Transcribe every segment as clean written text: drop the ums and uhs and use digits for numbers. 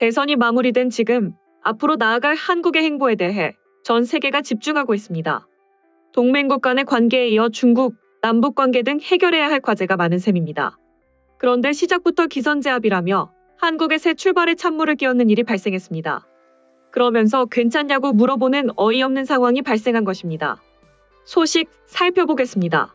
대선이 마무리된 지금 앞으로 나아갈 한국의 행보에 대해 전 세계가 집중하고 있습니다. 동맹국 간의 관계에 이어 중국, 남북 관계 등 해결해야 할 과제가 많은 셈입니다. 그런데 시작부터 기선제압이라며 한국의 새 출발에 찬물을 끼얹는 일이 발생했습니다. 그러면서 괜찮냐고 물어보는 어이없는 상황이 발생한 것입니다. 소식 살펴보겠습니다.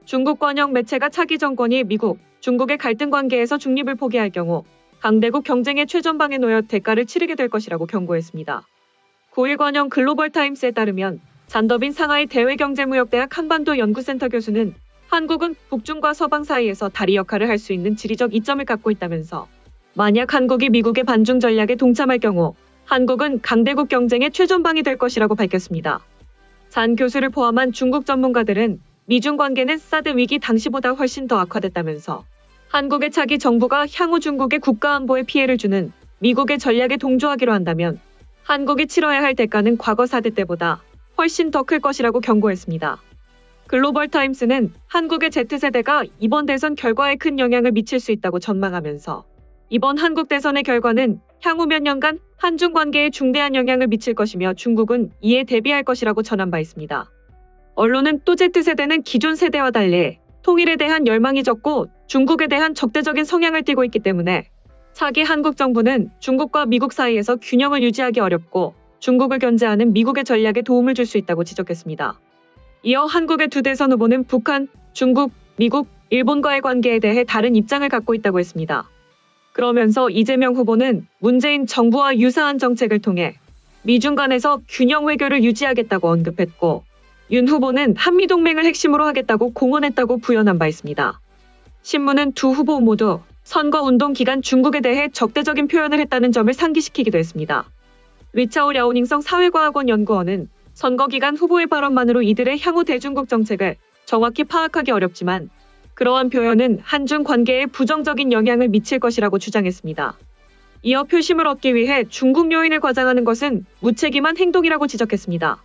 중국 관영 매체가 차기 정권이 미국, 중국의 갈등 관계에서 중립을 포기할 경우 강대국 경쟁의 최전방에 놓여 대가를 치르게 될 것이라고 경고했습니다. 9일 관영 글로벌타임스에 따르면 잔더빈 상하이 대외경제무역대학 한반도 연구센터 교수는 한국은 북중과 서방 사이에서 다리 역할을 할 수 있는 지리적 이점을 갖고 있다면서 만약 한국이 미국의 반중 전략에 동참할 경우 한국은 강대국 경쟁의 최전방이 될 것이라고 밝혔습니다. 잔 교수를 포함한 중국 전문가들은 미중 관계는 사드 위기 당시보다 훨씬 더 악화됐다면서 한국의 차기 정부가 향후 중국의 국가안보에 피해를 주는 미국의 전략에 동조하기로 한다면 한국이 치러야 할 대가는 과거 사드 때보다 훨씬 더 클 것이라고 경고했습니다. 글로벌타임스는 한국의 Z세대가 이번 대선 결과에 큰 영향을 미칠 수 있다고 전망하면서 이번 한국 대선의 결과는 향후 몇 년간 한중 관계에 중대한 영향을 미칠 것이며 중국은 이에 대비할 것이라고 전한 바 있습니다. 언론은 또 Z세대는 기존 세대와 달리 통일에 대한 열망이 적고 중국에 대한 적대적인 성향을 띠고 있기 때문에 차기 한국 정부는 중국과 미국 사이에서 균형을 유지하기 어렵고 중국을 견제하는 미국의 전략에 도움을 줄 수 있다고 지적했습니다. 이어 한국의 두 대선 후보는 북한, 중국, 미국, 일본과의 관계에 대해 다른 입장을 갖고 있다고 했습니다. 그러면서 이재명 후보는 문재인 정부와 유사한 정책을 통해 미중 간에서 균형 외교를 유지하겠다고 언급했고 윤 후보는 한미동맹을 핵심으로 하겠다고 공언했다고 부연한 바 있습니다. 신문은 두 후보 모두 선거운동 기간 중국에 대해 적대적인 표현을 했다는 점을 상기시키기도 했습니다. 리차오 랴오닝성 사회과학원 연구원은 선거 기간 후보의 발언만으로 이들의 향후 대중국 정책을 정확히 파악하기 어렵지만 그러한 표현은 한중 관계에 부정적인 영향을 미칠 것이라고 주장했습니다. 이어 표심을 얻기 위해 중국 요인을 과장하는 것은 무책임한 행동이라고 지적했습니다.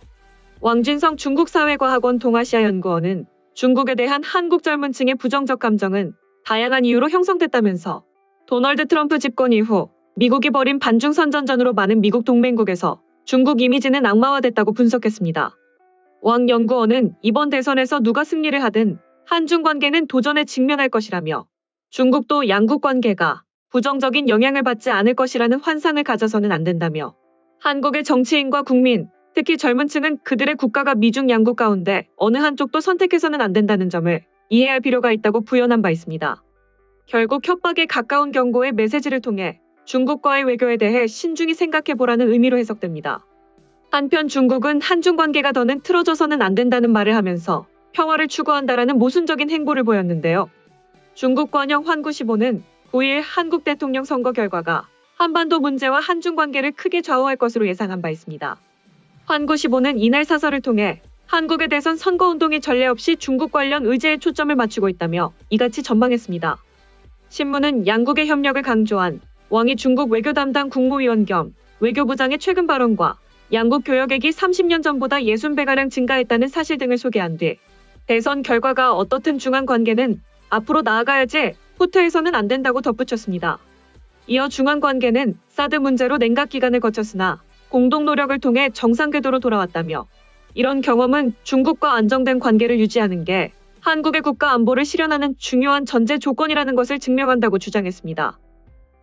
왕진성 중국사회과학원 동아시아 연구원은 중국에 대한 한국 젊은 층의 부정적 감정은 다양한 이유로 형성됐다면서 도널드 트럼프 집권 이후 미국이 벌인 반중 선전전으로 많은 미국 동맹국에서 중국 이미지는 악마화됐다고 분석했습니다. 왕 연구원은 이번 대선에서 누가 승리를 하든 한중 관계는 도전에 직면할 것이라며 중국도 양국 관계가 부정적인 영향을 받지 않을 것이라는 환상을 가져서는 안 된다며 한국의 정치인과 국민, 특히 젊은 층은 그들의 국가가 미중 양국 가운데 어느 한쪽도 선택해서는 안 된다는 점을 이해할 필요가 있다고 부연한 바 있습니다. 결국 협박에 가까운 경고의 메시지를 통해 중국과의 외교에 대해 신중히 생각해보라는 의미로 해석됩니다. 한편 중국은 한중 관계가 더는 틀어져서는 안 된다는 말을 하면서 평화를 추구한다라는 모순적인 행보를 보였는데요. 중국 관영 환구시보는 9일 한국 대통령 선거 결과가 한반도 문제와 한중 관계를 크게 좌우할 것으로 예상한 바 있습니다. 환구시보는 이날 사설을 통해 한국의 대선 선거운동이 전례 없이 중국 관련 의제에 초점을 맞추고 있다며 이같이 전망했습니다. 신문은 양국의 협력을 강조한 왕이 중국 외교 담당 국무위원 겸 외교부장의 최근 발언과 양국 교역액이 30년 전보다 60배가량 증가했다는 사실 등을 소개한 뒤 대선 결과가 어떻든 중한 관계는 앞으로 나아가야지 후퇴해서는 안 된다고 덧붙였습니다. 이어 중한 관계는 사드 문제로 냉각 기간을 거쳤으나 공동 노력을 통해 정상 궤도로 돌아왔다며 이런 경험은 중국과 안정된 관계를 유지하는 게 한국의 국가 안보를 실현하는 중요한 전제 조건이라는 것을 증명한다고 주장했습니다.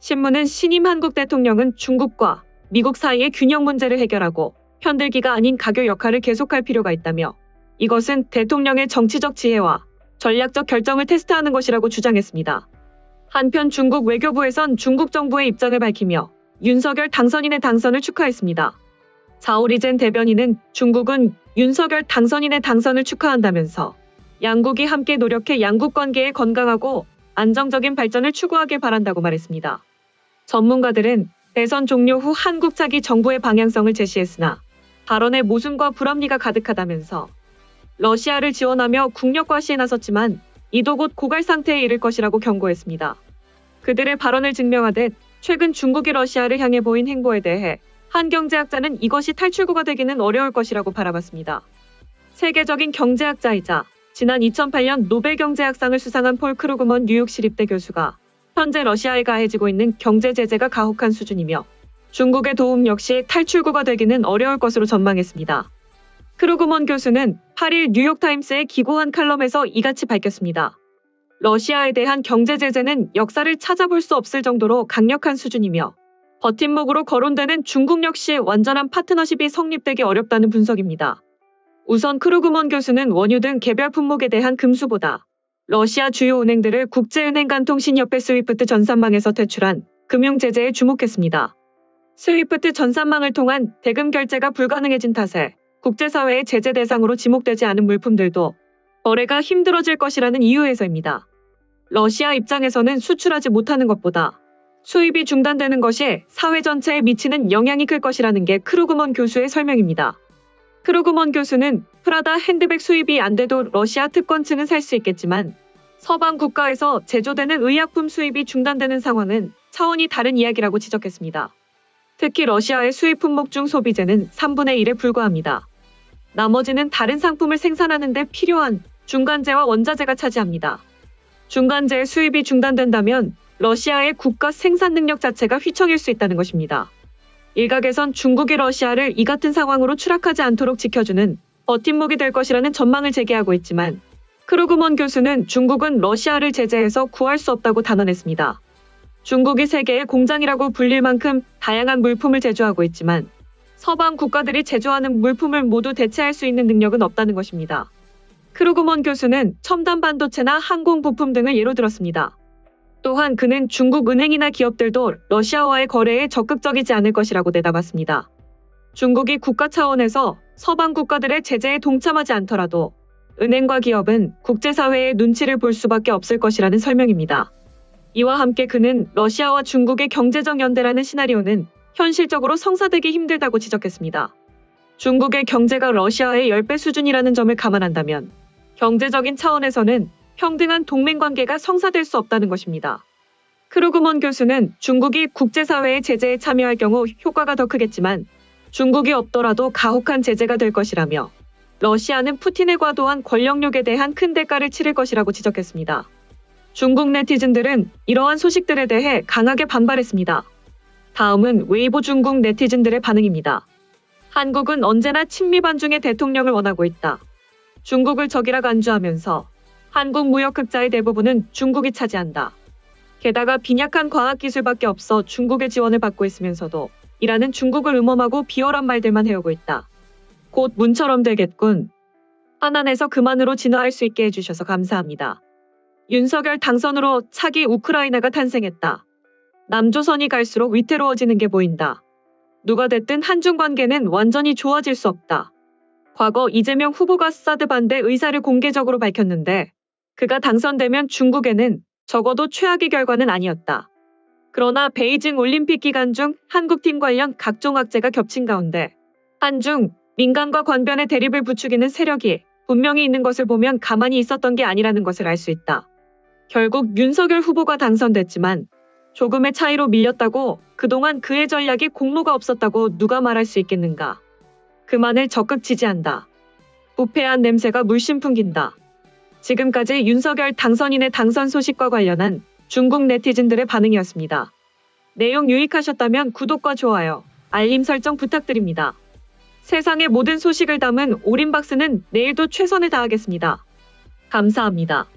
신문은 신임 한국 대통령은 중국과 미국 사이의 균형 문제를 해결하고 편들기가 아닌 가교 역할을 계속할 필요가 있다며 이것은 대통령의 정치적 지혜와 전략적 결정을 테스트하는 것이라고 주장했습니다. 한편 중국 외교부에선 중국 정부의 입장을 밝히며 윤석열 당선인의 당선을 축하했습니다. 자오리젠 대변인은 중국은 윤석열 당선인의 당선을 축하한다면서 양국이 함께 노력해 양국 관계의 건강하고 안정적인 발전을 추구하길 바란다고 말했습니다. 전문가들은 대선 종료 후 한국 차기 정부의 방향성을 제시했으나 발언에 모순과 불합리가 가득하다면서 러시아를 지원하며 국력 과시에 나섰지만 이도 곧 고갈 상태에 이를 것이라고 경고했습니다. 그들의 발언을 증명하듯 최근 중국이 러시아를 향해 보인 행보에 대해 한 경제학자는 이것이 탈출구가 되기는 어려울 것이라고 바라봤습니다. 세계적인 경제학자이자 지난 2008년 노벨 경제학상을 수상한 폴 크루그먼 뉴욕시립대 교수가 현재 러시아에 가해지고 있는 경제 제재가 가혹한 수준이며 중국의 도움 역시 탈출구가 되기는 어려울 것으로 전망했습니다. 크루그먼 교수는 8일 뉴욕타임스에 기고한 칼럼에서 이같이 밝혔습니다. 러시아에 대한 경제 제재는 역사를 찾아볼 수 없을 정도로 강력한 수준이며 버팀목으로 거론되는 중국 역시 완전한 파트너십이 성립되기 어렵다는 분석입니다. 우선 크루그먼 교수는 원유 등 개별 품목에 대한 금수보다 러시아 주요 은행들을 국제은행간통신협회 스위프트 전산망에서 퇴출한 금융제재에 주목했습니다. 스위프트 전산망을 통한 대금 결제가 불가능해진 탓에 국제사회의 제재 대상으로 지목되지 않은 물품들도 거래가 힘들어질 것이라는 이유에서입니다. 러시아 입장에서는 수출하지 못하는 것보다 수입이 중단되는 것이 사회 전체에 미치는 영향이 클 것이라는 게 크루그먼 교수의 설명입니다. 크루그먼 교수는 프라다 핸드백 수입이 안 돼도 러시아 특권층은 살 수 있겠지만 서방 국가에서 제조되는 의약품 수입이 중단되는 상황은 차원이 다른 이야기라고 지적했습니다. 특히 러시아의 수입 품목 중 소비재는 3분의 1에 불과합니다. 나머지는 다른 상품을 생산하는 데 필요한 중간재와 원자재가 차지합니다. 중간재의 수입이 중단된다면 러시아의 국가 생산 능력 자체가 휘청일 수 있다는 것입니다. 일각에선 중국이 러시아를 이 같은 상황으로 추락하지 않도록 지켜주는 버팀목이 될 것이라는 전망을 제기하고 있지만 크루그먼 교수는 중국은 러시아를 제재해서 구할 수 없다고 단언했습니다. 중국이 세계의 공장이라고 불릴 만큼 다양한 물품을 제조하고 있지만 서방 국가들이 제조하는 물품을 모두 대체할 수 있는 능력은 없다는 것입니다. 크루그먼 교수는 첨단 반도체나 항공 부품 등을 예로 들었습니다. 또한 그는 중국 은행이나 기업들도 러시아와의 거래에 적극적이지 않을 것이라고 내다봤습니다. 중국이 국가 차원에서 서방 국가들의 제재에 동참하지 않더라도 은행과 기업은 국제사회의 눈치를 볼 수밖에 없을 것이라는 설명입니다. 이와 함께 그는 러시아와 중국의 경제적 연대라는 시나리오는 현실적으로 성사되기 힘들다고 지적했습니다. 중국의 경제가 러시아의 10배 수준이라는 점을 감안한다면 경제적인 차원에서는 평등한 동맹관계가 성사될 수 없다는 것입니다. 크루그먼 교수는 중국이 국제사회의 제재에 참여할 경우 효과가 더 크겠지만 중국이 없더라도 가혹한 제재가 될 것이라며 러시아는 푸틴의 과도한 권력욕에 대한 큰 대가를 치를 것이라고 지적했습니다. 중국 네티즌들은 이러한 소식들에 대해 강하게 반발했습니다. 다음은 웨이보 중국 네티즌들의 반응입니다. 한국은 언제나 친미 반중의 대통령을 원하고 있다. 중국을 적이라 간주하면서 한국 무역 흑자의 대부분은 중국이 차지한다. 게다가 빈약한 과학기술밖에 없어 중국의 지원을 받고 있으면서도 이라는 중국을 음험하고 비열한 말들만 해오고 있다. 곧 문처럼 되겠군. 한안에서 그만으로 진화할 수 있게 해주셔서 감사합니다. 윤석열 당선으로 차기 우크라이나가 탄생했다. 남조선이 갈수록 위태로워지는 게 보인다. 누가 됐든 한중 관계는 완전히 좋아질 수 없다. 과거 이재명 후보가 사드 반대 의사를 공개적으로 밝혔는데 그가 당선되면 중국에는 적어도 최악의 결과는 아니었다. 그러나 베이징 올림픽 기간 중 한국팀 관련 각종 악재가 겹친 가운데 한중, 민간과 관변의 대립을 부추기는 세력이 분명히 있는 것을 보면 가만히 있었던 게 아니라는 것을 알 수 있다. 결국 윤석열 후보가 당선됐지만 조금의 차이로 밀렸다고 그동안 그의 전략이 공로가 없었다고 누가 말할 수 있겠는가. 그만을 적극 지지한다. 부패한 냄새가 물씬 풍긴다. 지금까지 윤석열 당선인의 당선 소식과 관련한 중국 네티즌들의 반응이었습니다. 내용 유익하셨다면 구독과 좋아요, 알림 설정 부탁드립니다. 세상의 모든 소식을 담은 올인박스는 내일도 최선을 다하겠습니다. 감사합니다.